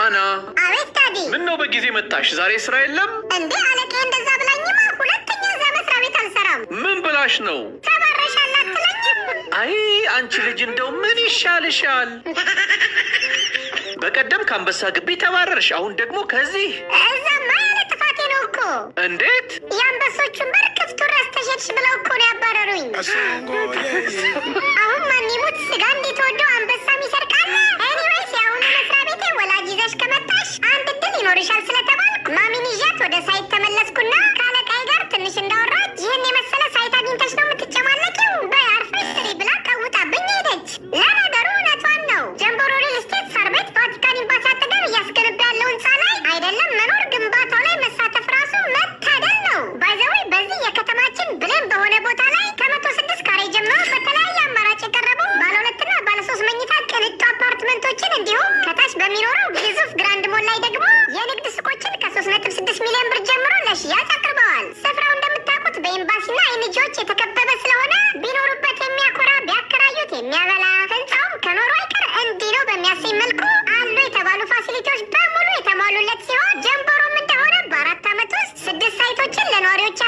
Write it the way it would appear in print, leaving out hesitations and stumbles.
አና አቤት ዳዲ። ምን ነው በጊዜ መጣሽ? ዛሬ ስራ የለም እንዴ? አለቄ እንደዛ ብላኝማ ሁለተኛ እዛ መስሪያ ቤት አልሰራም። ምን ብላሽ ነው? ተባረሻል አትለኝም? አይ አንቺ ልጅ እንደው ምን ይሻልሻል? በቀደም ከአንበሳ ግቢ ተባረርሽ፣ አሁን ደግሞ ከዚህ። እዛማ ያለ ጥፋቴ ነው እኮ። እንዴት? የአንበሶቹን በር ክፍቱ ረስተሸድሽ ብለው እኮ ነው ያባረሩኝ። አሁን ማን ይሙት ስጋ እንዴት ወዶ አንበሳም ይሰርቃል። ኤኒዌይስ የአሁኑ መስሪያ ቤቴ ወላጅ ይዘሽ ከመጣሽ አንድ እድል ይኖርሻል ስለተባልኩ ማሚን ይዣት ወደ ሳይት ተመለስኩና ከአለቃዬ ጋር ትንሽ እንዳወራች ይህን የመሰለ ሳይት አግኝተሽ ነው የምትጨማለቂው? በይ አርፈሽ ስሪ ብላ ቀውጣብኝ ሄደች። ለነገሩ እውነቷን ነው። ጀምቦሮ ሪል ስቴት ሳር ቤት ቫቲካን ኤምባሲ አጠገብ እያስገነባ ያለው ህንፃ ላይ አይደለም መኖር ግንባታው ላይ መሳተፍ ራሱ መታደል ነው። ባይዘዌይ በዚህ የከተማችን ብሌን በሆነ ቦታ ላይ ከ106 ካሬ ጀምሮ በተለያየ አማራጭ የቀረቡ ባለ 2 እና ባለ 3 መኝታ ቅንጡ አፓርትመንቶችን እንዲሁም ከታች በሚኖረው ግዙፍ ግራንድ ሞል ላይ ደግሞ የንግድ ሱቆችን ከ3.6 ሚሊዮን ብር ጀምሮ ለሽያጭ አቅርበዋል። ስፍራው እንደምታውቁት በኤምባሲና አይንጂዎች የተከበበ ስለሆነ ቢኖሩበት የሚያኮራ ቢያከራዩት የሚያበላ ህንፃውም ከኖሩ አይቀር እንዲህ ነው በሚያሰኝ መልኩ አሉ የተባሉ ፋሲሊቲዎች በሙሉ የተሟሉለት ሲሆን ጀምቦሮም እንደሆነ በ4 ዓመት ውስጥ 6 ሳይቶችን ለነዋሪዎች